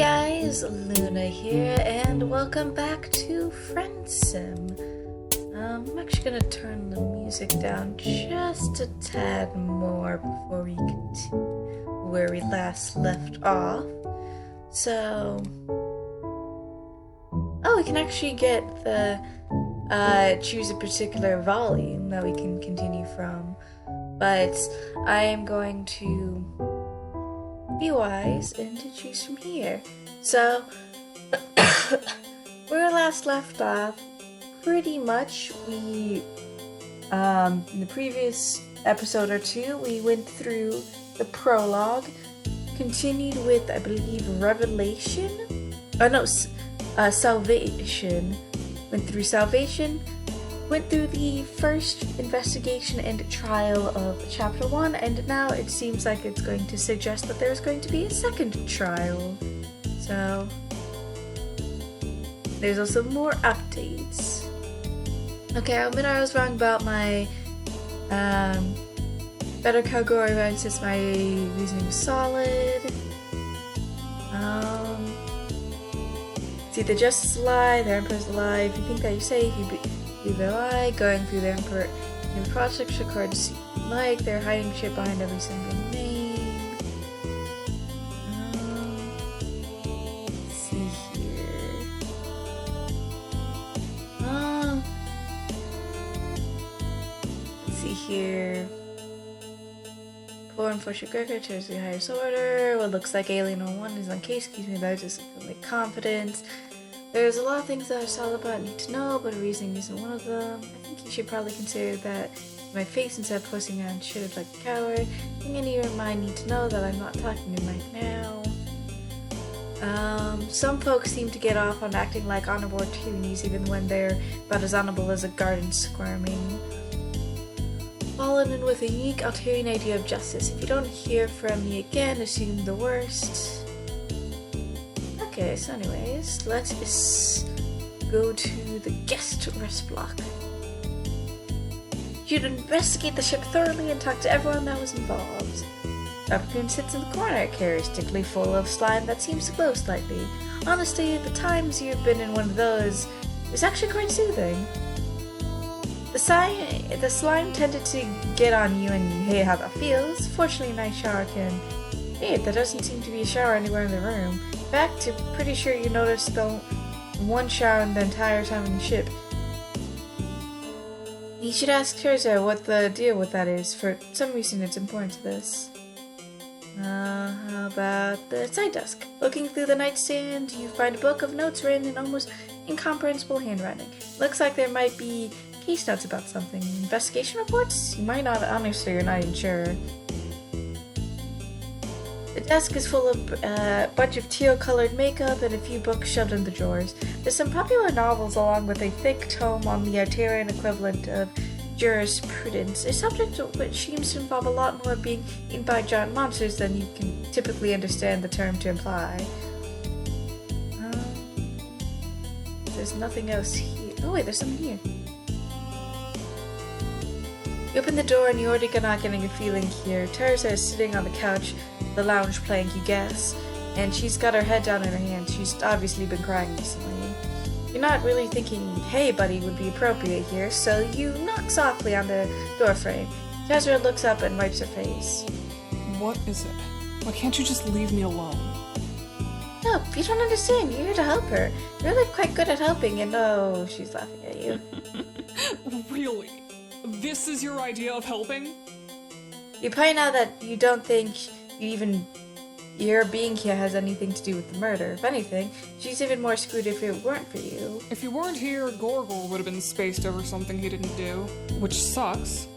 guys, Luna here, and welcome back to Friendsim. I'm actually gonna turn the music down just a tad more before we continue where we last left off. So, we can actually get the choose a particular volume that we can continue from, but I am going to be wise and to choose from here. So, where we last left off, pretty much we, in the previous episode or two, we went through the prologue, continued with, I believe, Revelation? Salvation. Went through Salvation, went through the first investigation and trial of Chapter 1, and now it seems like it's going to suggest that there's going to be a second trial. So, there's also more updates. Okay, I'll admit I was wrong about my better category right since my reasoning was solid. It's either Justice a lie, the Emperor's a lie. If you think that you're safe, you believe a lie. Going through the Emperor in the project records like they're hiding shit behind every single name. Let's see here. Let's see here. Poor unfortunate Gregor chose the highest order. What looks like Alien 01 is on case. Excuse me, that just like confidence. There's a lot of things that are solid about need to know, but reasoning isn't one of them. I think you should probably consider that my face instead of posting on shit like a coward. I think any of your mind need to know that I'm not talking to you right now. Some folks seem to get off on acting like honorable tyrannies even when they're about as honorable as a garden squirming. Fallen in with a unique Altarian idea of justice. If you don't hear from me again, assume the worst. Okay, so anyways, let's go to the guest rest block. You'd investigate the ship thoroughly and talk to everyone that was involved. Dr. Coon sits in the corner, characteristically full of slime that seems to glow slightly. Honestly, the times you've been in one of those is actually quite soothing. The slime tended to get on you and you hate how that feels. Fortunately, a nice shower can... Hey, there doesn't seem to be a shower anywhere in the room. In fact, I'm pretty sure you noticed the one shower in the entire time on the ship. You should ask Terza what the deal with that is. For some reason, it's important to this. How about the side desk? Looking through the nightstand, you find a book of notes written in almost incomprehensible handwriting. Looks like there might be case notes about something. Investigation reports? You might not, honestly, you're not even sure. The desk is full of a bunch of teal-colored makeup and a few books shoved in the drawers. There's some popular novels along with a thick tome on the Altarian equivalent of jurisprudence, a subject which seems to involve a lot more being eaten by giant monsters than you can typically understand the term to imply. There's nothing else here. Oh wait, there's something here. You open the door and you're already not getting a feeling here. Teresa is sitting on the couch, the lounge playing, you guess, and she's got her head down in her hands. She's obviously been crying recently. You're not really thinking, hey buddy, would be appropriate here, so you knock softly on the door frame. Teresa looks up and wipes her face. What is it? Why can't you just leave me alone? No, you don't understand. You're here to help her. You're really quite good at helping, and oh, she's laughing at you. Really? This is your idea of helping? You point out that you don't think your being here has anything to do with the murder. If anything, she's even more screwed if it weren't for you. If you weren't here, Gorgor would have been spaced over something he didn't do, which sucks.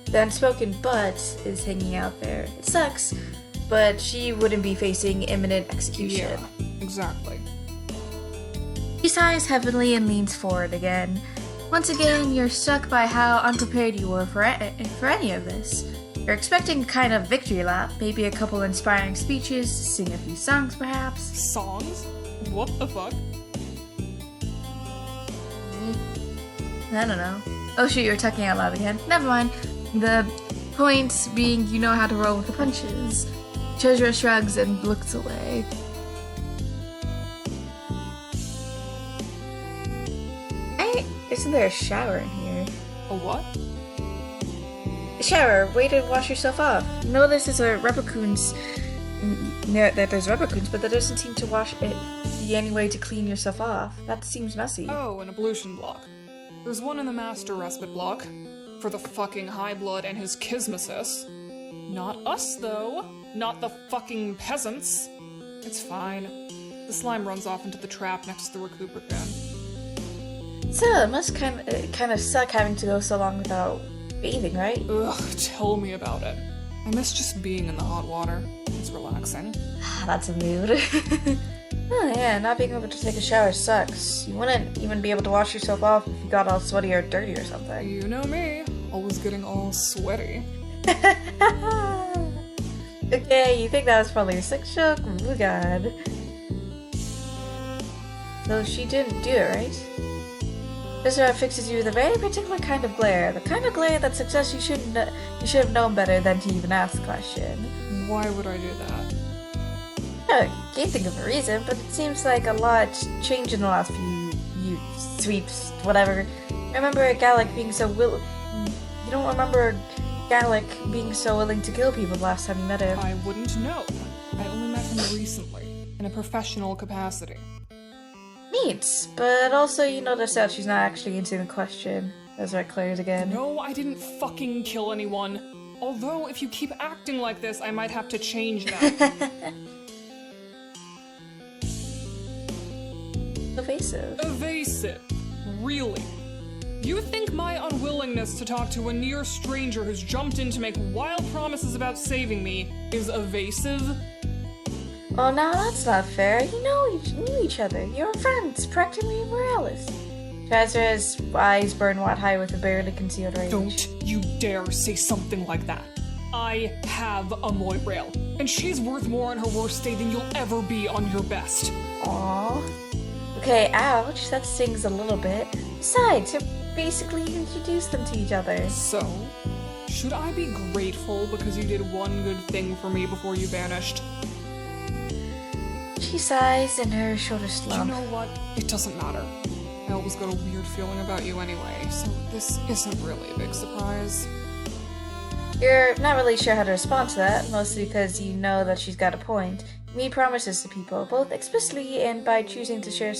The unspoken but is hanging out there. It sucks, but she wouldn't be facing imminent execution. Yeah, exactly. She sighs heavily and leans forward again. Once again, you're struck by how unprepared you were for any of this. You're expecting a kind of victory lap, maybe a couple inspiring speeches, sing a few songs perhaps. Songs? What the fuck? I don't know. Oh shoot, you're talking out loud again. Never mind. The point being you know how to roll with the punches. Chezra shrugs and looks away. isn't there a shower in here? A what? A shower, way to wash yourself off. You know this is a rubbercoons, that there's rubbercoons, but that doesn't seem to be any way to clean yourself off. That seems messy. Oh, an ablution block. There's one in the master respite block. For the fucking high blood and his kismesis. Not us, though. Not the fucking peasants. It's fine. The slime runs off into the trap next to the recupera can. So, it must kind of suck having to go so long without bathing, right? Ugh, tell me about it. I miss just being in the hot water. It's relaxing. That's a mood. Oh yeah, not being able to take a shower sucks. You wouldn't even be able to wash yourself off if you got all sweaty or dirty or something. You know me. Always getting all sweaty. Okay, you think that was probably a sex joke? Oh god. So she didn't do it, right? This fixes you with a very particular kind of glare. The kind of glare that suggests you should have known better than to even ask the question. Why would I do that? I can't think of a reason, but it seems like a lot changed in the last few sweeps, whatever. Remember Gallic being so You don't remember Gallic being so willing to kill people last time you met him? I wouldn't know. I only met him recently, in a professional capacity. Neat, but also you notice that she's not actually answering the question. That's right, Claire's again. No, I didn't fucking kill anyone. Although, if you keep acting like this, I might have to change that. Evasive. Evasive. Really? You think my unwillingness to talk to a near stranger who's jumped in to make wild promises about saving me is evasive? Oh, no, that's not fair. You knew each other. You were friends, practically morales. Chazra's eyes burn wide high with a barely concealed rage. Don't you dare say something like that. I have a Moirail, and she's worth more on her worst day than you'll ever be on your best. Aww. Okay, ouch, that stings a little bit. Besides, you basically introduced them to each other. So, should I be grateful because you did one good thing for me before you vanished? She sighs in her shoulder slump. You know what? It doesn't matter. I always got a weird feeling about you anyway, so this isn't really a big surprise. You're not really sure how to respond to that, mostly because you know that she's got a point. You made promises to people, both explicitly and by choosing to share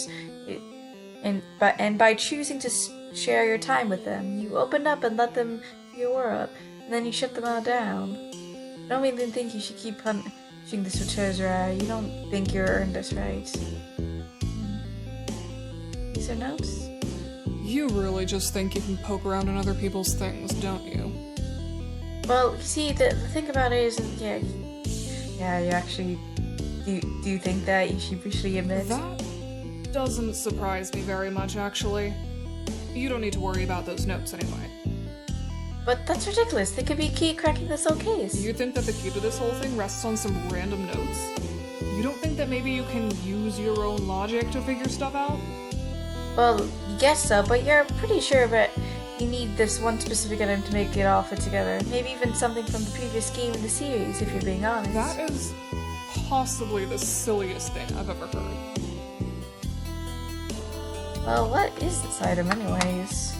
share your time with them. You opened up and let them fill your world up, and then you shut them all down. I don't even think you should keep punishing this with Chazra. You don't think you earned this right. These are notes? You really just think you can poke around in other people's things, don't you? Well, you see, the thing about it is, yeah, you actually, do you think that you sheepishly admit? That doesn't surprise me very much, actually. You don't need to worry about those notes anyway. But that's ridiculous. They could be key cracking this whole case. You think that the key to this whole thing rests on some random notes? You don't think that maybe you can use your own logic to figure stuff out? Well, you guess so, but you're pretty sure that you need this one specific item to make it all fit together. Maybe even something from the previous game in the series, if you're being honest. That is possibly the silliest thing I've ever heard. Well, what is this item anyways?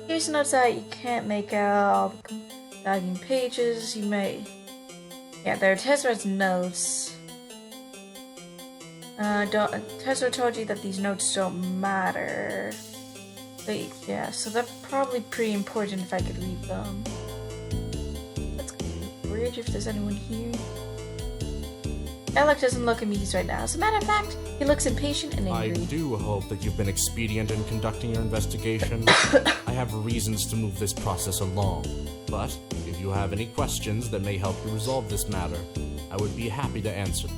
Here's notes that you can't make out all the lagging pages. You may... Yeah, they're Tezra's notes. Tezra told you that these notes don't matter. But yeah, so they're probably pretty important if I could read them. That's weird if there's anyone here. Alec doesn't look amused right now. As a matter of fact, he looks impatient and angry. I do hope that you've been expedient in conducting your investigation. I have reasons to move this process along, but if you have any questions that may help you resolve this matter, I would be happy to answer them.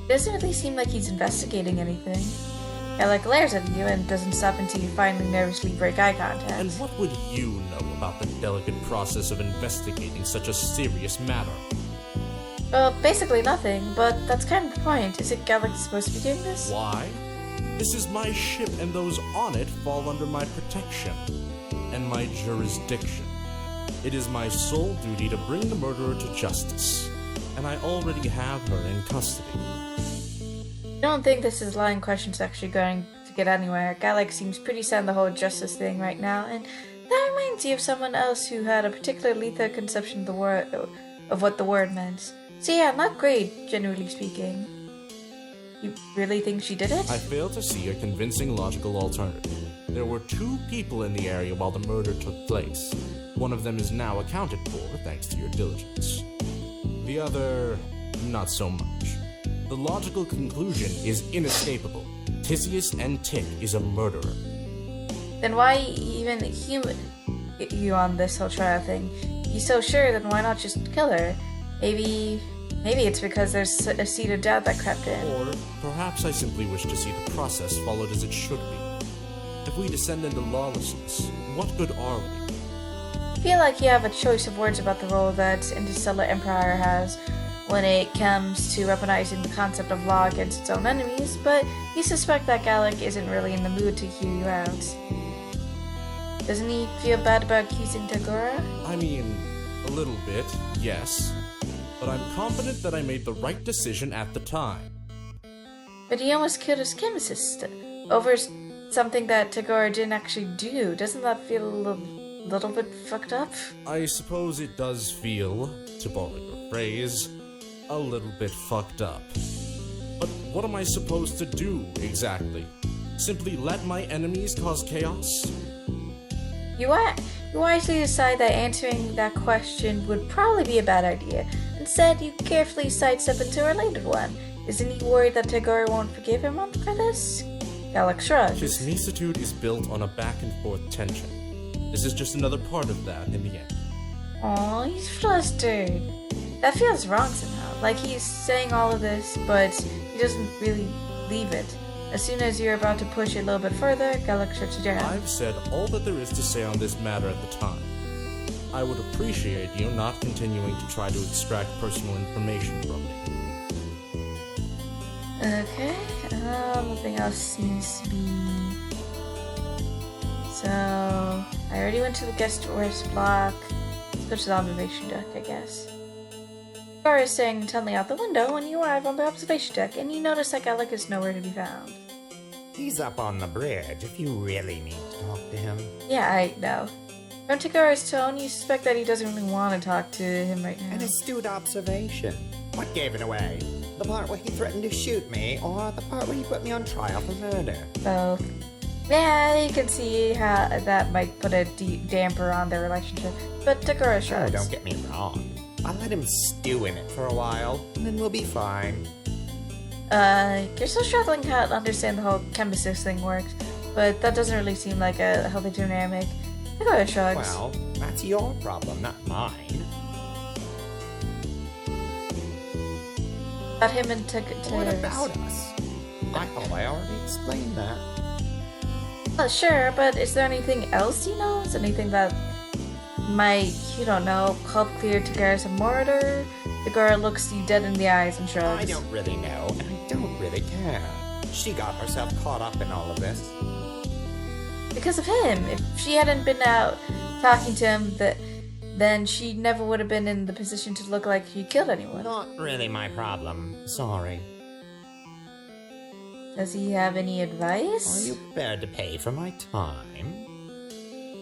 Doesn't really seem like he's investigating anything. Alec glares at you and doesn't stop until you finally nervously break eye contact. And what would you know about the delicate process of investigating such a serious matter? Well, basically nothing, but that's kind of the point. Isn't Gallic supposed to be doing this? Why? This is my ship, and those on it fall under my protection and my jurisdiction. It is my sole duty to bring the murderer to justice, and I already have her in custody. I don't think this is line question's actually going to get anywhere. Gallic seems pretty set on the whole justice thing right now, and that reminds you of someone else who had a particularly lethal conception of the word, of what the word meant. So yeah, not great, generally speaking. You really think she did it? I fail to see a convincing logical alternative. There were 2 people in the area while the murder took place. One of them is now accounted for, thanks to your diligence. The other, not so much. The logical conclusion is inescapable. Tisius and Tick is a murderer. Then why even human you on this whole trial thing? You so sure, then why not just kill her? Maybe it's because there's a seed of doubt that crept in. Or perhaps I simply wish to see the process followed as it should be. If we descend into lawlessness, what good are we? I feel like you have a choice of words about the role that Interstellar Empire has when it comes to weaponizing the concept of law against its own enemies, but you suspect that Gallic isn't really in the mood to hear you out. Doesn't he feel bad about accusing Tagora? I mean, a little bit, yes. But I'm confident that I made the right decision at the time. But he almost killed his chemist over something that Tagora didn't actually do. Doesn't that feel a little bit fucked up? I suppose it does feel, to borrow your phrase, a little bit fucked up. But what am I supposed to do, exactly? Simply let my enemies cause chaos? You wisely decide that answering that question would probably be a bad idea. Instead, you carefully sidestep into a related one. Isn't he worried that Tagora won't forgive him for this? Gallic shrugs. His niecitude is built on a back-and-forth tension. This is just another part of that in the end. Aw, he's flustered. That feels wrong somehow. Like he's saying all of this, but he doesn't really leave it. As soon as you're about to push it a little bit further, Gallic shuts you down. I've said all that there is to say on this matter at the time. I would appreciate you not continuing to try to extract personal information from me. Okay, nothing else seems to be... So, I already went to the guest rest block. Let's go to the observation deck, I guess. Tagora is staring intently out the window when you arrive on the observation deck, and you notice that Gallic is nowhere to be found. He's up on the bridge if you really need to talk to him. Yeah, I know. From Tagora's tone, you suspect that he doesn't really want to talk to him right now. An astute observation. What gave it away? The part where he threatened to shoot me, or the part where he put me on trial for murder? Both. Yeah, you can see how that might put a damper on their relationship, but Tagora shrugs. Oh, don't get me wrong. I'll let him stew in it for a while, and then we'll be fine. You're still struggling to understand the whole chemist thing works, but that doesn't really seem like a healthy dynamic. Tagora shrugs. Well, that's your problem, not mine. About him and What about us? I thought I already explained that. Well, sure, but is there anything else you know? Is there anything that might, you don't know, help clear Tagora's a murder? Tagora looks you dead in the eyes and shrugs. I don't really know, and I don't really care. She got herself caught up in all of this. Because of him. If she hadn't been out talking to him, then she never would have been in the position to look like she killed anyone. Not really my problem. Sorry. Does he have any advice? Are you prepared to pay for my time?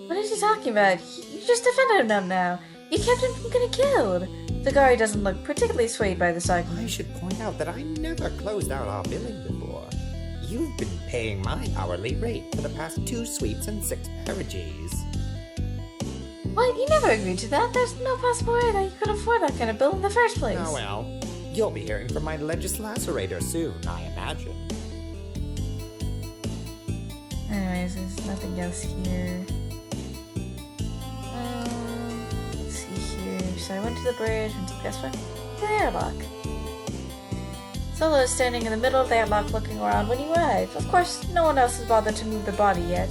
What is he talking about? You just defended him now. You kept him from getting killed. Tagora doesn't look particularly swayed by this argument. I should point out that I never closed out our billing before. You've been paying my hourly rate for the past 2 sweets and 6 peerages. What? You never agreed to that. There's no possible way that you could afford that kind of bill in the first place. Oh well. You'll be hearing from my legislacerator soon, I imagine. Anyways, there's nothing else here. Let's see here. So I went to the bridge and guess what? The airlock. Solo is standing in the middle of the airlock looking around when you arrive. Of course, no one else has bothered to move the body yet.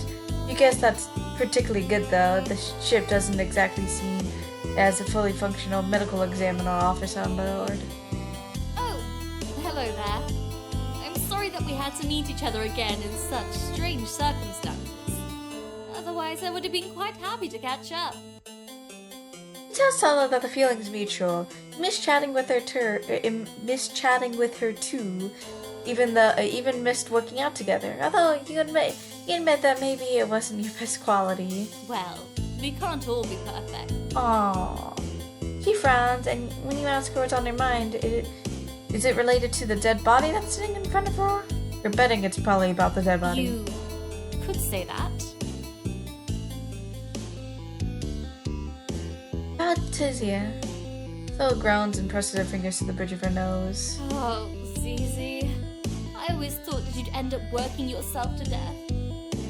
You guess that's particularly good though. The ship doesn't exactly seem as a fully functional medical examiner office on board. Oh, hello there. I'm sorry that we had to meet each other again in such strange circumstances. Otherwise, I would have been quite happy to catch up. tell Solo that the feeling's mutual. Miss chatting with her too. Even missed working out together. Although you admit that maybe it wasn't your best quality. Well, we can't all be perfect. Aww. She frowns, and when you ask her what's on her mind, is it related to the dead body that's sitting in front of her? You're betting it's probably about the dead body. You could say that. About Tizia. Solo groans and presses her fingers to the bridge of her nose. Oh, Zizi. I always thought that you'd end up working yourself to death.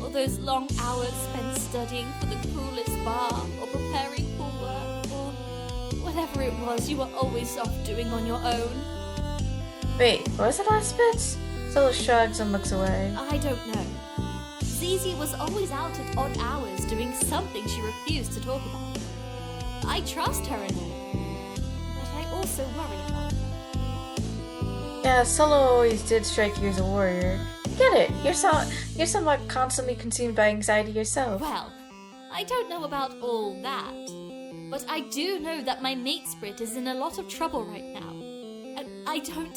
All those long hours spent studying for the coolest bar, or preparing for work, or whatever it was you were always off doing on your own. Wait, what was the last bit? Solo shrugs and looks away. I don't know. Zizi was always out at odd hours doing something she refused to talk about. I trust her and all, but I also worry about her. Yeah, Solo always did strike you as a warrior. Get it? You're somewhat constantly consumed by anxiety yourself. Well, I don't know about all that, but I do know that my mate spirit is in a lot of trouble right now. And I don't...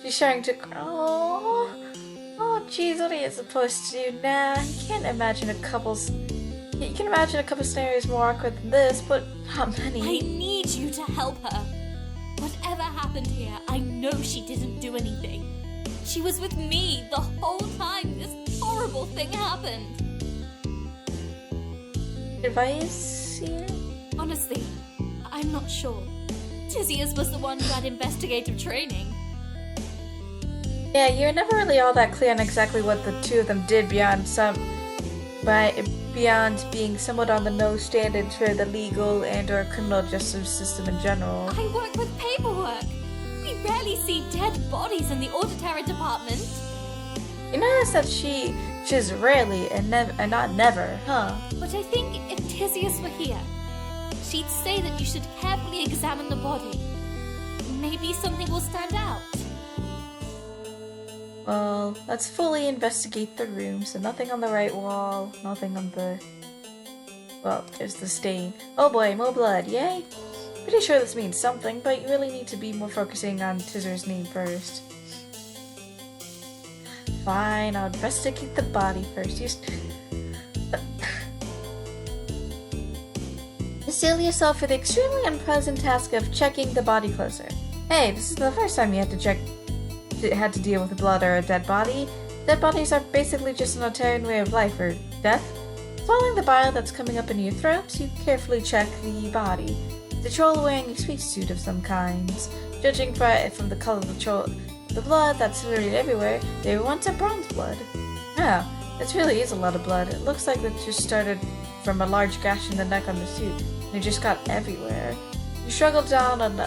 She's starting to cry. Oh, jeez, what are you supposed to do now? You can imagine a couple scenarios more awkward than this, but not many. I need you to help her. Whatever happened here, I know she didn't do anything. She was with me the whole time this horrible thing happened. Advice here? Honestly, I'm not sure. Tizius was the one who had investigative training. Yeah, you're never really all that clear on exactly what the two of them did beyond being somewhat on the nose standards for the legal and or criminal justice system in general. I work with paperwork. We rarely see dead bodies in the auditory department. You notice that she's rarely and not never, huh? But I think if Tizius were here, she'd say that you should carefully examine the body. Maybe something will stand out. Well, let's fully investigate the room. So nothing on the right wall, nothing on the... Well, there's the stain. Oh boy, more blood, yay! Pretty sure this means something, but you really need to be more focusing on Tizzer's name first. Fine, I'll investigate the body first. Seal yourself for the extremely unpleasant task of checking the body closer. Hey, this is the first time you had to deal with blood or a dead body. Dead bodies are basically just an alternate way of life or death. Swallowing the bile that's coming up in your throat, you carefully check the body. The troll wearing a spacesuit of some kind. Judging from the color of the blood that's literally everywhere, they were once a bronze blood. Oh, this really is a lot of blood. It looks like it just started from a large gash in the neck on the suit, and it just got everywhere. You struggled down on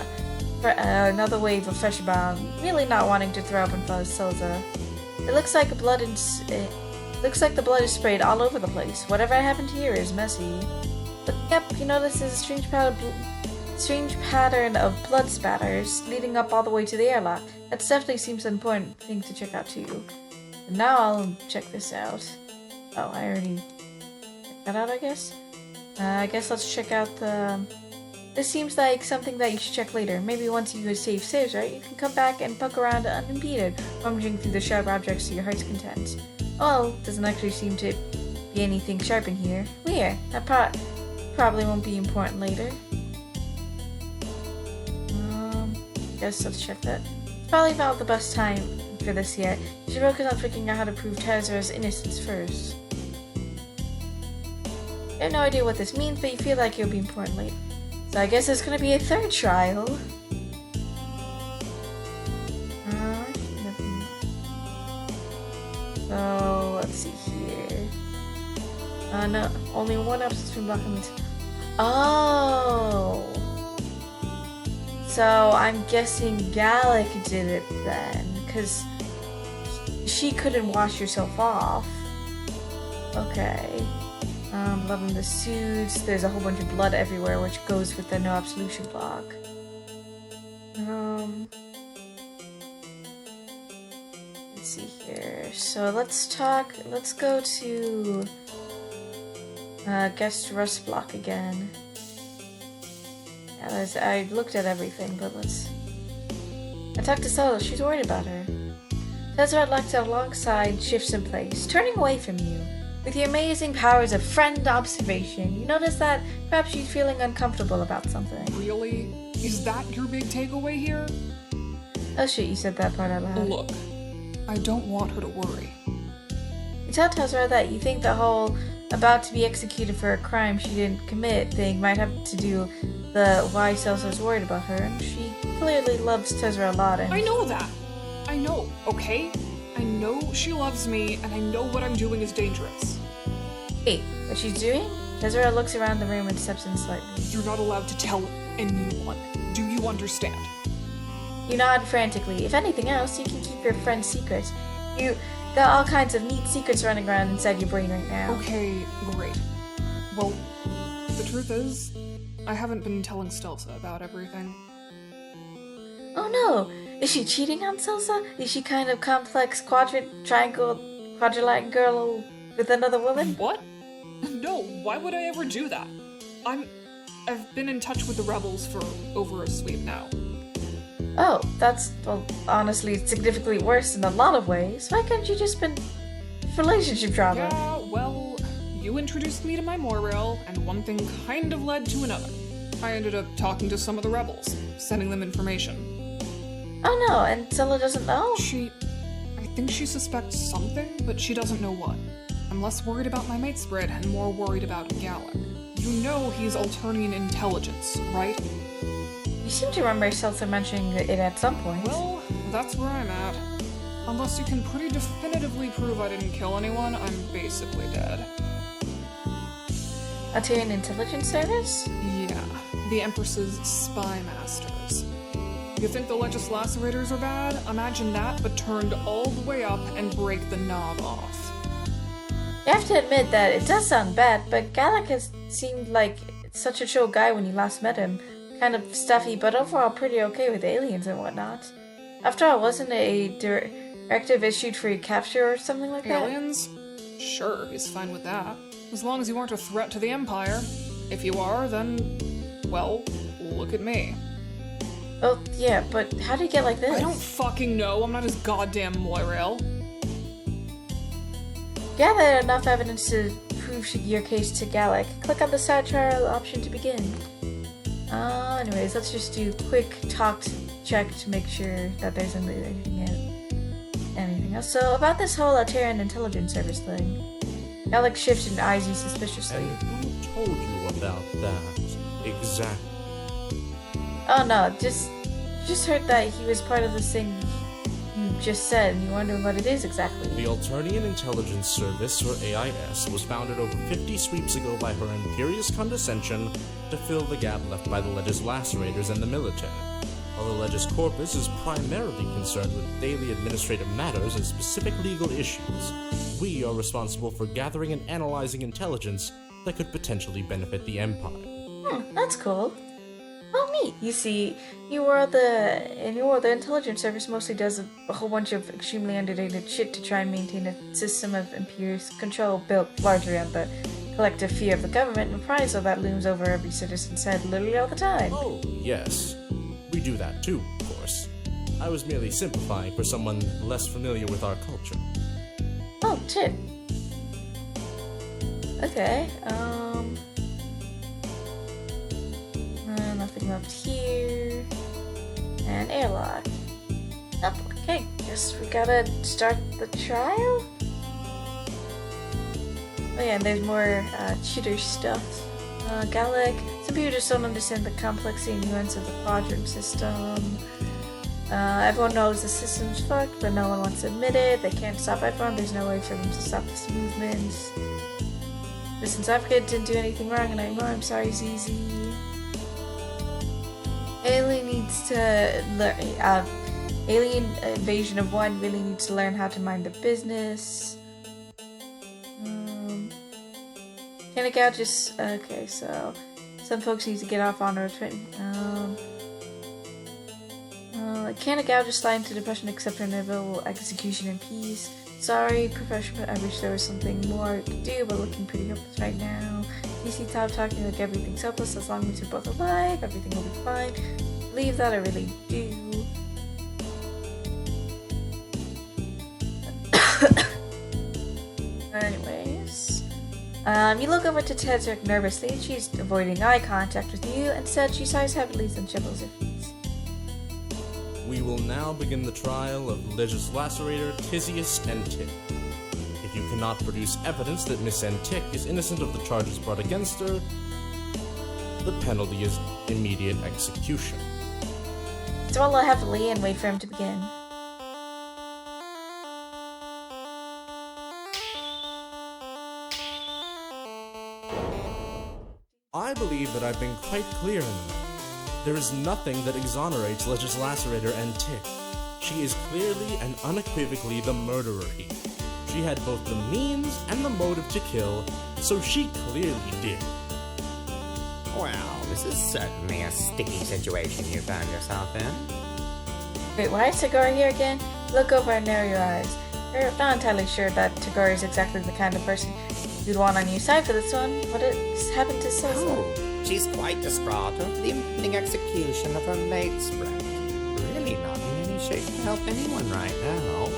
another wave of fresh bomb, really not wanting to throw up in front of Silza. It looks like the blood is sprayed all over the place. Whatever happened here is messy. But yep, you notice there's a strange pattern of blood spatters leading up all the way to the airlock. That definitely seems an important thing to check out too. And now I'll check this out. Oh, I already checked that out, I guess? I guess let's check out the... This seems like something that you should check later. Maybe once you save saves, right? You can come back and poke around unimpeded, rummaging through the sharp objects to your heart's content. Oh, doesn't actually seem to be anything sharp in here. Weird. That probably won't be important later. Guess let's check that. It's probably not the best time for this yet. You should focus on figuring out how to prove Tazra's innocence first. You have no idea what this means, but you feel like it'll be important later. So I guess there's gonna be a third trial. So let's see here. No, only one episode's been blocking this. Oh. So I'm guessing Gallic did it then, because she couldn't wash herself off. Okay. Blood in the suits. There's a whole bunch of blood everywhere, which goes with the no absolution block. Let's see here. So let's go to guest rust block again. I looked at everything, but let's... I talked to Stella. She's worried about her. Tezra locked alongside shifts in place, turning away from you. With your amazing powers of friend observation, you notice that perhaps she's feeling uncomfortable about something. Really? Is that your big takeaway here? Oh shit, you said that part out loud. Look, I don't want her to worry. You tell Tezra that you think the whole about to be executed for a crime she didn't commit thing might have to do the why Celsa's worried about her, and she clearly loves Tezra a lot, and... I know that! I know, okay? I know she loves me, and I know what I'm doing is dangerous. Hey, what she's doing? Tezra looks around the room and steps in slightly. You're not allowed to tell anyone. Do you understand? You nod frantically. If anything else, you can keep your friend's secret. You got all kinds of neat secrets running around inside your brain right now. Okay, great. Well, the truth is, I haven't been telling Stelsa about everything. Oh no! Is she cheating on Celsa? Is she kind of complex quadrilateral girl with another woman? What? No, why would I ever do that? I've been in touch with the rebels for over a sweep now. Oh, that's, well, honestly significantly worse in a lot of ways. Why couldn't you just been relationship drama? Yeah, well, you introduced me to my Moirail, and one thing kind of led to another. I ended up talking to some of the rebels, sending them information. Oh no, and Zilla doesn't know? I think she suspects something, but she doesn't know what. I'm less worried about my mate spread and more worried about Gallic. You know he's Alternian intelligence, right? You seem to remember Celsa mentioning it at some point. Well, that's where I'm at. Unless you can pretty definitively prove I didn't kill anyone, I'm basically dead. Altarian Intelligence Service? Yeah, the Empress's spy masters. You think the Legis Lacerators are bad? Imagine that, but turned all the way up and break the knob off. You have to admit that it does sound bad, but Gallic has seemed like such a chill guy when you last met him. Kind of stuffy, but overall pretty okay with aliens and whatnot. After all, wasn't a directive issued for your capture or something like that? Aliens? Sure, he's fine with that. As long as you aren't a threat to the Empire. If you are, then, well, look at me. Oh, yeah, but how did you get like this? I don't fucking know. I'm not his goddamn Moirail. Gather enough evidence to prove your case to Gallic. Click on the side trial option to begin. Anyways, let's just do a quick talk check to make sure that there's anything else. So, about this whole Altarian Intelligence Service thing. Gallic shifts and eyes you suspiciously. And who told you about that? Exactly. Oh no, just heard that he was part of this thing you just said, and you're wondering what it is exactly. The Alternian Intelligence Service, or AIS, was founded over 50 sweeps ago by Her Imperious Condescension to fill the gap left by the Legis Lacerators and the military. While the Legis Corpus is primarily concerned with daily administrative matters and specific legal issues, we are responsible for gathering and analyzing intelligence that could potentially benefit the Empire. That's cool. Oh, neat. You see, the intelligence service mostly does a whole bunch of extremely underdated shit to try and maintain a system of imperious control built largely on the collective fear of the government and reprisal that looms over every citizen's head literally all the time. Oh, yes. We do that too, of course. I was merely simplifying for someone less familiar with our culture. Oh, shit. Okay, nothing left here. And airlock. Oh, okay, guess we gotta start the trial? Oh yeah, and there's more cheater stuff. Gallic, some people just don't understand the complexity and nuance of the quadrant system. Everyone knows the system's fucked, but no one wants to admit it. They can't stop everyone, there's no way for them to stop this movement. Listen, South Africa didn't do anything wrong anymore, I'm sorry, ZZ. Alien needs to learn, Alien Invasion of One really needs to learn how to mind the business. Kanagawa just, okay, so some folks need to get off on a twin. Kanagawa just slide into depression except for inevitable execution in peace. Sorry, Professor, I wish there was something more I could do, but looking pretty hopeless right now. DC top talking like everything's helpless as long as you're both alive, everything will be fine. Believe that, I really do. Anyways, you look over to Tezrick nervously and she's avoiding eye contact with you. Instead, she sighs heavily and shovels her feet. We will now begin the trial of Legis Lacerator, Tisius, and Tick. If you cannot produce evidence that Miss Tick is innocent of the charges brought against her, the penalty is immediate execution. Swallow heavily and wait for him to begin. I believe that I've been quite clear in that. There is nothing that exonerates Legis Lacerator and Tick. She is clearly and unequivocally the murderer here. She had both the means and the motive to kill, so she clearly did. Well, this is certainly a sticky situation you found yourself in. Wait, why is Tagore here again? Look over and narrow your eyes. You're not entirely sure that Tagore is exactly the kind of person you'd want on your side for this one. What has happened to Silsa? Oh, she's quite distraught over the impending execution of her mate's friend. Really not in any shape to help anyone right now.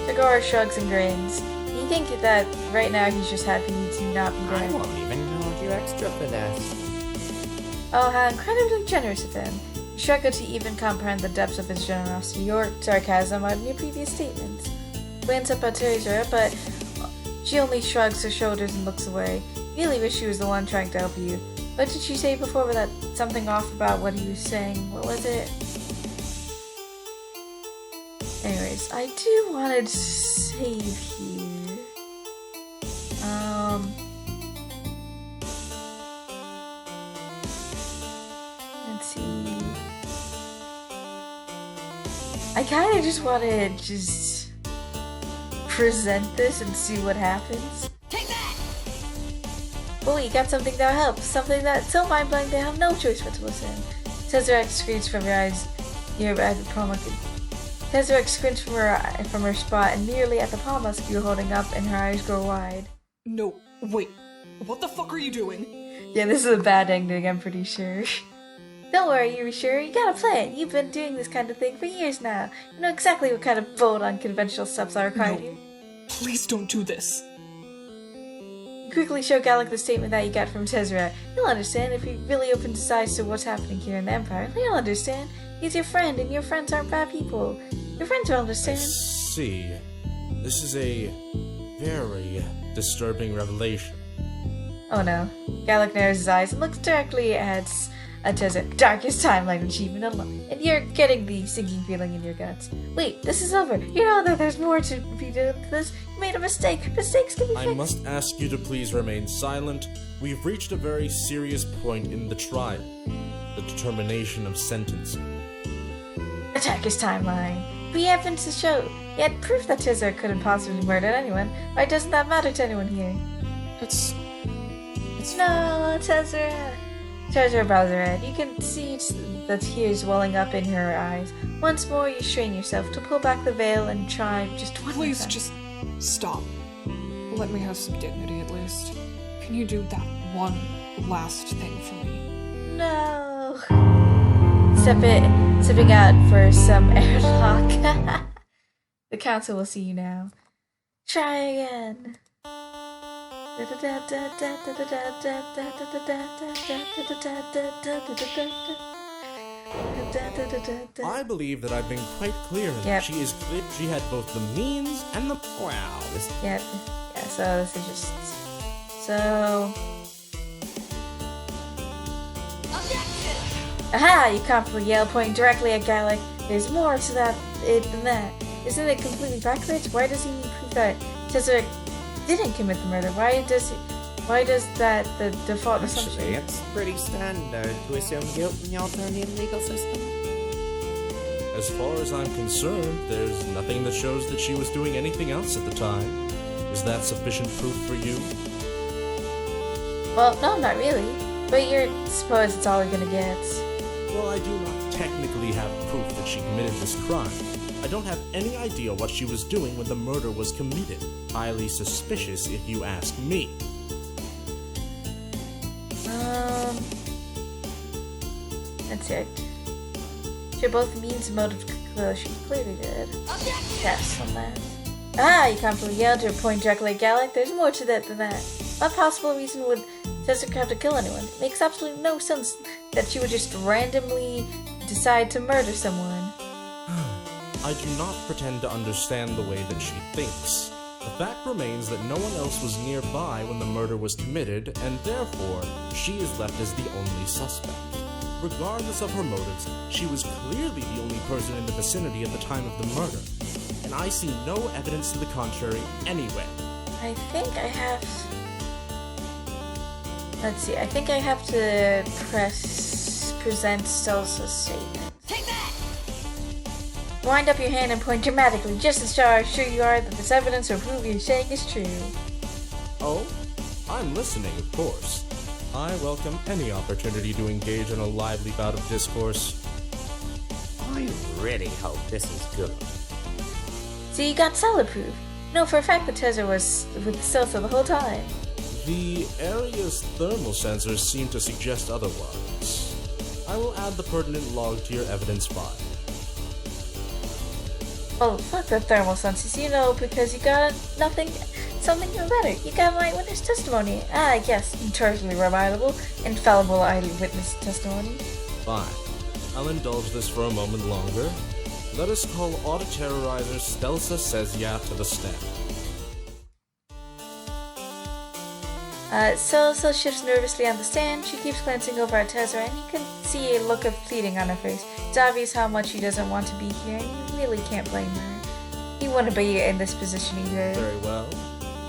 Tagore shrugs and grins. You think that right now he's just happy to not be I there. won't even charge you extra for this. Oh, how incredibly generous of him. You struggle to even comprehend the depths of his generosity or sarcasm on your previous statements. Glance up at Teresa, but she only shrugs her shoulders and looks away. You really wish she was the one trying to help you. What did she say before with that something off about what he was saying? What was it? Anyways, I do want to save here. Let's see. I kind of just want to just present this and see what happens. Take that! Oh, you got something that helps. Something that's so mind-blowing they have no choice but to listen. Tezrak screams from your eyes. You're at the promo. Tezrak squints from her spot and nearly at the palm musk you're holding up, and her eyes grow wide. No, wait. What the fuck are you doing? Yeah, this is a bad ending, I'm pretty sure. Don't worry, you're sure. You got a plan. You've been doing this kind of thing for years now. You know exactly what kind of bold, unconventional steps are required here. Please don't do this. You quickly show Gallic the statement that you got from Tezra. He'll understand if he really opens his eyes to what's happening here in the Empire. He'll understand. He's your friend, and your friends aren't bad people. Your friends will I understand. see. This is a very disturbing revelation. Oh no. Gallic narrows his eyes and looks directly at Tezra. Darkest timeline achievement alone. And you're getting the sinking feeling in your guts. Wait, this is over. You know that there's more to be done to this. You made a mistake. Mistakes can be fixed. I must ask you to please remain silent. We've reached a very serious point in the trial. The determination of sentencing. Attack his timeline. We have evidence to show. Yet proof that Tezra couldn't possibly murder anyone. Why doesn't that matter to anyone here? It's No, Tezra. Tezra bows her head. You can see the tears welling up in her eyes. Once more, you strain yourself to pull back the veil and try just one more Please time. just stop. Let me have some dignity at least. Can you do that one last thing for me? No. Stepping out for some airlock. The council will see you now. Try again. I believe that I've been quite clear in Yep. that she is clear. She had both the means and the. Wow, this Yep. Yeah, so this is just... So... Objection! Aha! You confidently yell, pointing directly at Gallic. There's more to it than that. Isn't it completely backwards? Why does he need proof that Tezra didn't commit the murder? Why does that the default actually, assumption? it's pretty standard to assume guilt in the alternative legal system. As far as I'm concerned, there's nothing that shows that she was doing anything else at the time. Is that sufficient proof for you? Well, no, not really. But you suppose it's all you're gonna get. Well, I do not technically have proof that she committed this crime. I don't have any idea what she was doing when the murder was committed. Highly suspicious if you ask me. romantic. Sure, both means and motive she clearly did. Yes, on that. Ah, you confidently yelled to her point directly at Gallic. There's more to that than that. What possible reason would Tessa have to kill anyone? It makes absolutely no sense that she would just randomly decide to murder someone. I do not pretend to understand the way that she thinks. The fact remains that no one else was nearby when the murder was committed, and therefore, she is left as the only suspect. Regardless of her motives, she was clearly the only person in the vicinity at the time of the murder, and I see no evidence to the contrary anywhere. I think I have... Let's see, I think I have to present Stelza's statement. Take that! Wind up your hand and point dramatically, just as sure you are that this evidence will prove you're saying is true. Oh? I'm listening, of course. I welcome any opportunity to engage in a lively bout of discourse. I really hope this is good. So you got solid proof. No, for a fact that Tessa was with Stelza the whole time. The area's thermal sensors seem to suggest otherwise. I will add the pertinent log to your evidence file. Oh, fuck the thermal sensors, you know, because you got something even better. You got an eyewitness testimony. Ah, yes, totally reliable, infallible eyewitness testimony. Fine. I'll indulge this for a moment longer. Let us call Auto Terrorizer Stelza Says Yeah to the stand. Stelza shifts nervously on the stand. She keeps glancing over at Tessa, and you can see a look of pleading on her face. It's obvious how much she doesn't want to be here, and you really can't blame her. You wouldn't be in this position either. Very well.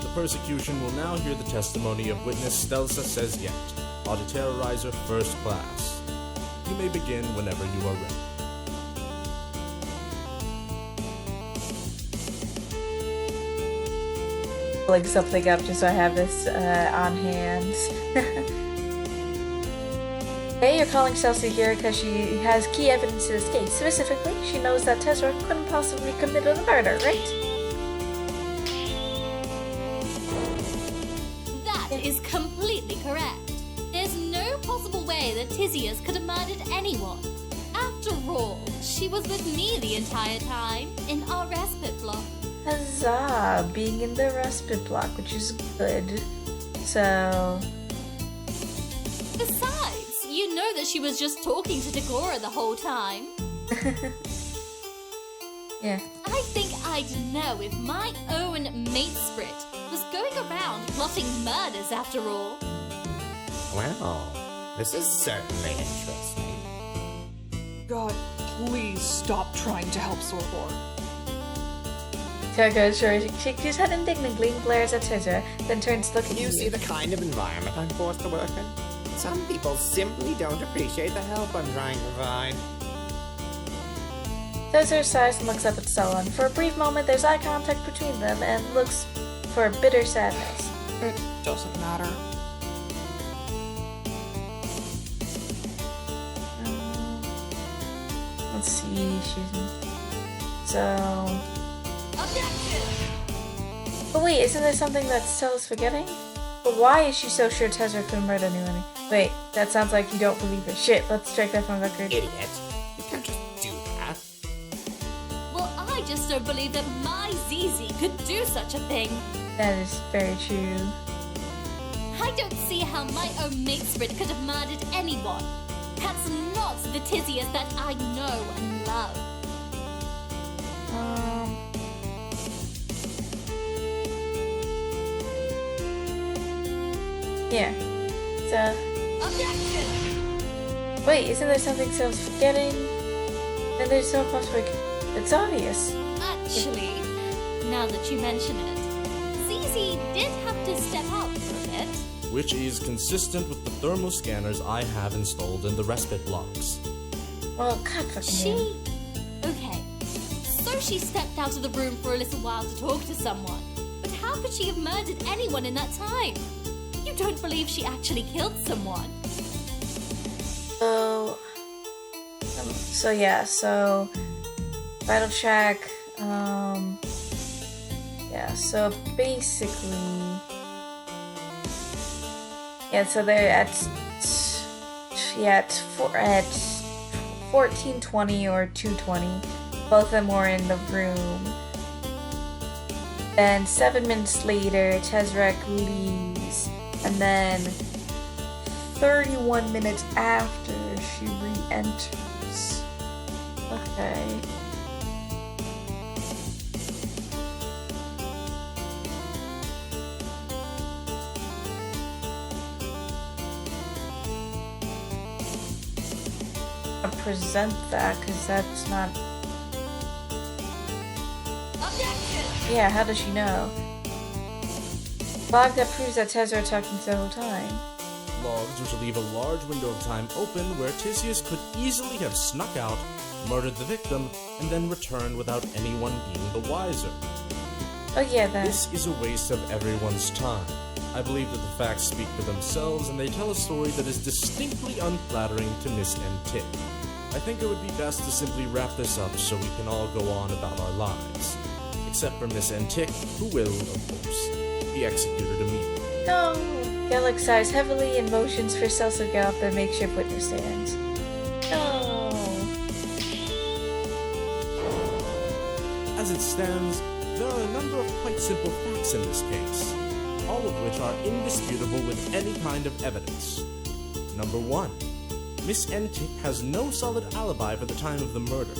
The prosecution will now hear the testimony of witness Stelza Says Yet, Auto Terrorizer First Class. You may begin whenever you are ready. Like something up just so I have this on hand. Hey, you're calling Chelsea here because she has key evidence to this case. Specifically, she knows that Tessa couldn't possibly commit the murder, right? That is completely correct. There's no possible way that Tisius could have murdered anyone. After all, she was with me the entire time, in our respite block. Huzzah! Being in the respite block, which is good. So... Besides, you know that she was just talking to Dagora the whole time. Yeah. I think I'd know if my own mate Sprit was going around plotting murders after all. Well, this is certainly interesting. God, please stop trying to help Sorbor. Toko shakes his head indignantly and glares at Tessa, then turns to look at you. You see the kind of environment I'm forced to work in? Some people simply don't appreciate the help I'm trying to provide. Tessa sighs and looks up at Sullen. For a brief moment, there's eye contact between them and looks for bitter sadness. It doesn't matter. Let's see, so... But wait, isn't there something that Stella's forgetting? But why is she so sure Tessa couldn't murder anyone? Wait, that sounds like you don't believe her. Shit, let's strike that from record. Idiot. You can't just do that. Well, I just don't believe that my Zizi could do such a thing. That is very true. I don't see how my own mate Sprit could have murdered anyone. That's not the Tisius that I know and love. Yeah. So... Objection! Wait, isn't there something Stella's forgetting? Then there's no possible... It's obvious. Actually, now that you mention it, Zizi did have to step out for a bit. Which is consistent with the thermal scanners I have installed in the respite blocks. Well, God fucking damn. Okay, so she stepped out of the room for a little while to talk to someone. But how could she have murdered anyone in that time? You don't believe she actually killed someone? So yeah, so... Vital check, yeah, so basically... Yeah, so they're at 14:20 or 2:20. Both of them were in the room. Then 7 minutes later, Tezrek leaves. And then 31 minutes after, she re-enters. Okay. I'll present that, because that's not... Yeah, how does she know? Log that proves that Tezra talking the whole time. Logs which leave a large window of time open where Tisius could easily have snuck out, murdered the victim, and then returned without anyone being the wiser. Oh yeah, that. This is a waste of everyone's time. I believe that the facts speak for themselves, and they tell a story that is distinctly unflattering to Miss and Tip. I think it would be best to simply wrap this up so we can all go on about our lives. Except for Miss Antic, who will, of course, be executed immediately. No! Gallic sighs heavily and motions for Celso to get off the makeshift witness stand. No! As it stands, there are a number of quite simple facts in this case, all of which are indisputable with any kind of evidence. Number 1. Miss Antic has no solid alibi for the time of the murder,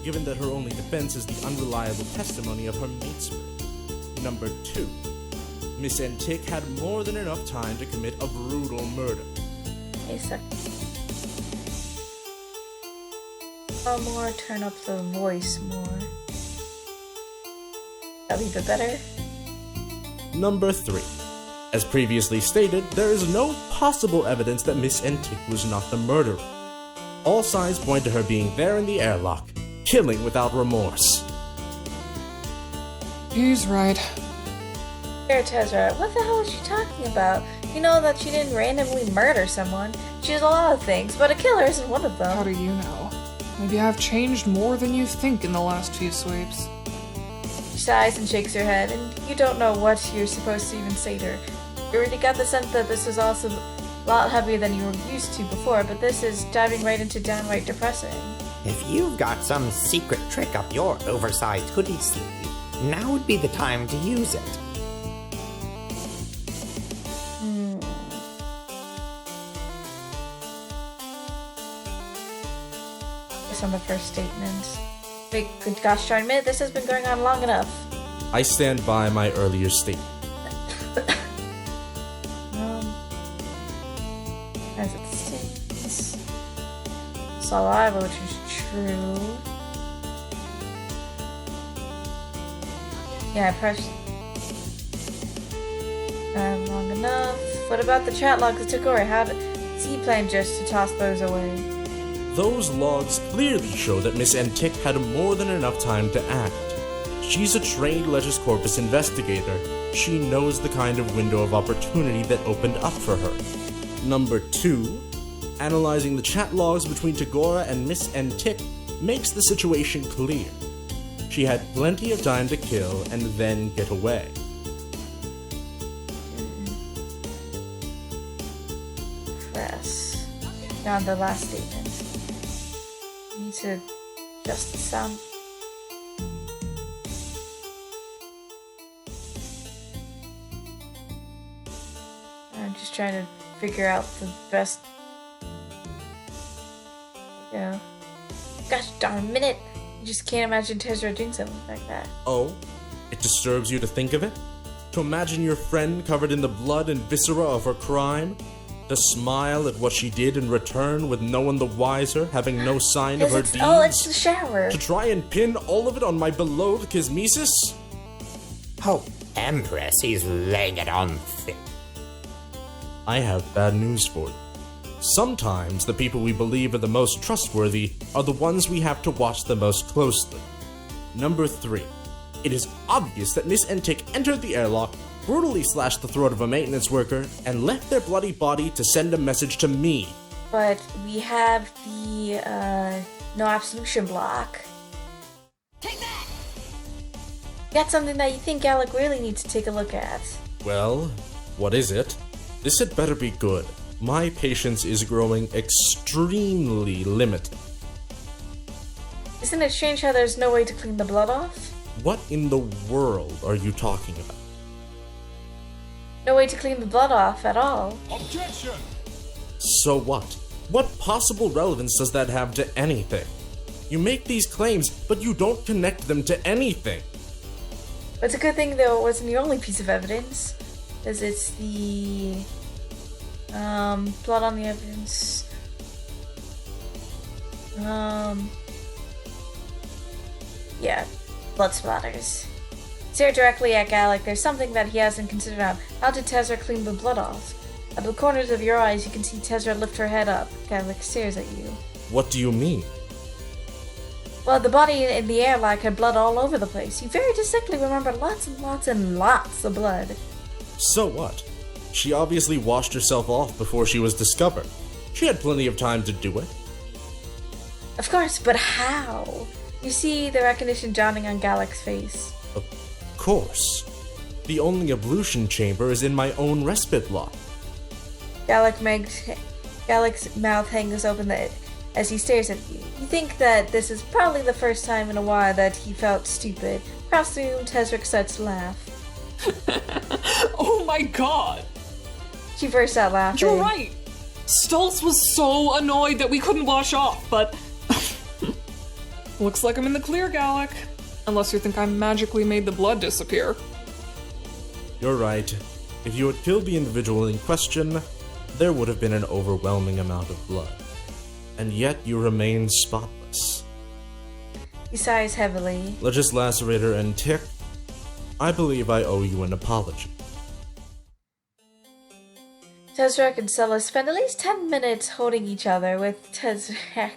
given that her only defense is the unreliable testimony of her matesman. Number 2. Miss Antic had more than enough time to commit a brutal murder. Hey, sir. Oh, more, turn up the voice more. That'll be a bit better. Number 3. As previously stated, there is no possible evidence that Miss Antic was not the murderer. All signs point to her being there in the airlock, killing without remorse. He's right. Here, Tezra, what the hell is she talking about? You know that she didn't randomly murder someone. She did a lot of things, but a killer isn't one of them. How do you know? Maybe I've changed more than you think in the last few sweeps. She sighs and shakes her head, and you don't know what you're supposed to even say to her. You already got the sense that this is also a lot heavier than you were used to before, but this is diving right into downright depressing. If you've got some secret trick up your oversized hoodie sleeve, now would be the time to use it. On the first statement. Wait, good gosh darn minute, this has been going on long enough. I stand by my earlier statement. As it stands. Saliva, which is true. Yeah, I pressed long enough. What about the chat logs that took over? How does he plan just to toss those away? Those logs clearly show that Miss Antic had more than enough time to act. She's a trained Legis Corpus investigator. She knows the kind of window of opportunity that opened up for her. Number 2, analyzing the chat logs between Tagora and Miss Antic makes the situation clear. She had plenty of time to kill and then get away. Press. Now the last statement. Need to adjust the sound. I'm just trying to figure out the best. Yeah. Gosh darn minute! I just can't imagine Tezra doing something like that. Oh? It disturbs you to think of it? To imagine your friend covered in the blood and viscera of her crime? To smile at what she did in return with no one the wiser, having no sign of her deeds? Oh, it's the shower! To try and pin all of it on my beloved Kismesis? Oh, Empress, he's laying it on thick. I have bad news for you. Sometimes the people we believe are the most trustworthy are the ones we have to watch the most closely. Number 3. It is obvious that Miss Antic entered the airlock, brutally slashed the throat of a maintenance worker, and left their bloody body to send a message to me. But we have the, no absolution block. Take that! Got something that you think Alec really needs to take a look at. Well, what is it? This had better be good. My patience is growing extremely limited. Isn't it strange how there's no way to clean the blood off? What in the world are you talking about? No way to clean the blood off at all. Objection! So what? What possible relevance does that have to anything? You make these claims, but you don't connect them to anything. But it's a good thing, though, it wasn't the only piece of evidence. Because it's the... blood on the evidence. Yeah, blood splatters. Stare directly at Gallic. There's something that he hasn't considered out. How did Tezra clean the blood off? At the corners of your eyes, you can see Tezra lift her head up. Gallic stares at you. What do you mean? Well, the body in the airlock had blood all over the place. You very distinctly remember lots and lots and lots of blood. So what? She obviously washed herself off before she was discovered. She had plenty of time to do it. Of course, but how? You see the recognition dawning on Gallic's face. Of course. The only ablution chamber is in my own respite block. Gallic's mouth hangs open as he stares at you. You think that this is probably the first time in a while that he felt stupid. Across the room, Tezric starts to laugh. Oh my god! She bursts out laughing. You're right! Stoltz was so annoyed that we couldn't wash off, but... Looks like I'm in the clear, Gallic. Unless you think I magically made the blood disappear. You're right. If you had killed the individual in question, there would have been an overwhelming amount of blood. And yet you remain spotless. He sighs heavily. Legis Lacerator and Tick, I believe I owe you an apology. Tezrak and Sella spend at least 10 minutes holding each other, with Tezrak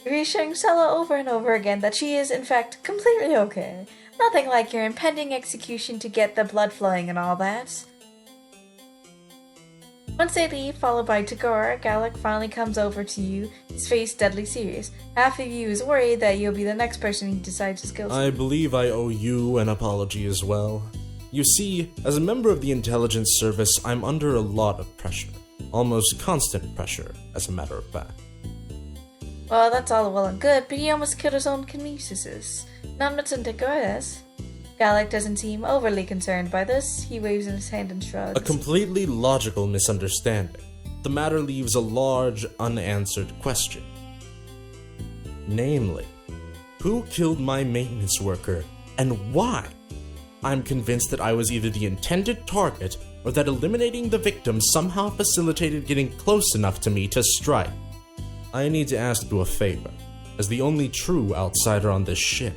reassuring Sella over and over again that she is, in fact, completely okay. Nothing like your impending execution to get the blood flowing and all that. Once they leave, followed by Tagora, Gallic finally comes over to you, his face deadly serious. Half of you is worried that you'll be the next person he decides to kill. I believe I owe you an apology as well. You see, as a member of the intelligence service, I'm under a lot of pressure. Almost constant pressure, as a matter of fact. Well, that's all well and good, but he almost killed his own kinesis. Not much in Tagora's. Gallic doesn't seem overly concerned by this. He waves in his hand and shrugs. A completely logical misunderstanding. The matter leaves a large, unanswered question. Namely, who killed my maintenance worker, and why? I'm convinced that I was either the intended target, or that eliminating the victim somehow facilitated getting close enough to me to strike. I need to ask you a favor, as the only true outsider on this ship.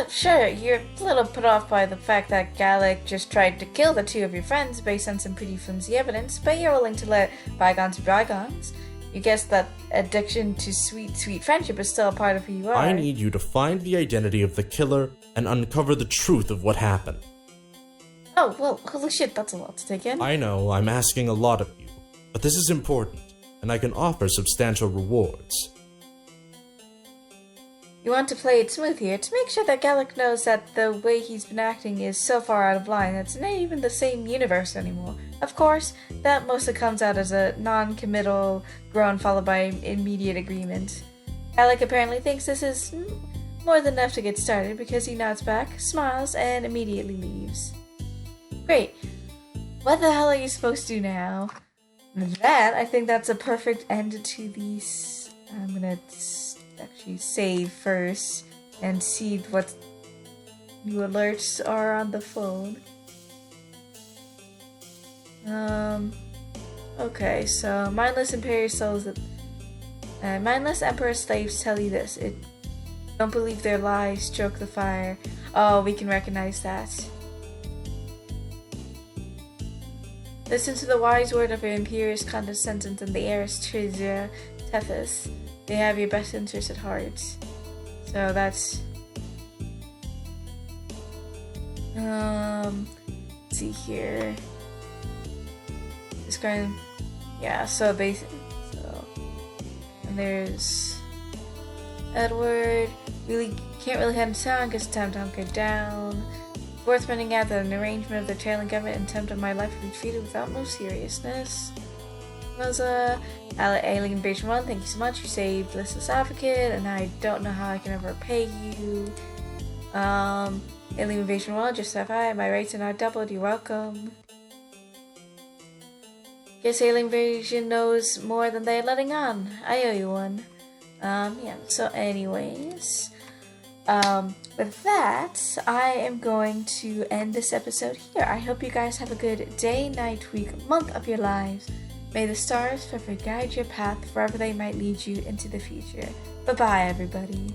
Sure, you're a little put off by the fact that Gallic just tried to kill the two of your friends based on some pretty flimsy evidence, but you're willing to let bygones be bygones. You guess that addiction to sweet, sweet friendship is still a part of who you are. I need you to find the identity of the killer and uncover the truth of what happened. Oh, well, holy shit, that's a lot to take in. I know, I'm asking a lot of you, but this is important, and I can offer substantial rewards. You want to play it smooth here to make sure that Gallic knows that the way he's been acting is so far out of line that it's not even the same universe anymore. Of course, that mostly comes out as a non-committal groan followed by immediate agreement. Gallic apparently thinks this is more than enough to get started because he nods back, smiles, and immediately leaves. Great. What the hell are you supposed to do now? That, I think that's a perfect end to these. I'm gonna actually save first and see what new alerts are on the phone. Okay, so mindless mindless Emperor slaves tell you this. Don't believe their lies, stroke the fire. Oh, we can recognize that. Listen to the wise word of your imperious condescendent and the heiress Trizia Tethys. They have your best interests at heart. So that's... let's see here. Just going... Yeah, so basically... And there's... Edward. Can't really head into town because time don't go down. Worth pointing out that an arrangement of the trailing government and attempt on my life would be treated without most seriousness. Alien Invasion 1, thank you so much. You saved Listless Advocate, and I don't know how I can ever repay you. Alien Invasion 1, just FYI, my rates are now doubled, you're welcome. Guess Alien Invasion knows more than they're letting on. I owe you one. Yeah, so anyways, with that, I am going to end this episode here. I hope you guys have a good day, night, week, month of your lives. May the stars forever guide your path wherever they might lead you into the future. Bye-bye, everybody.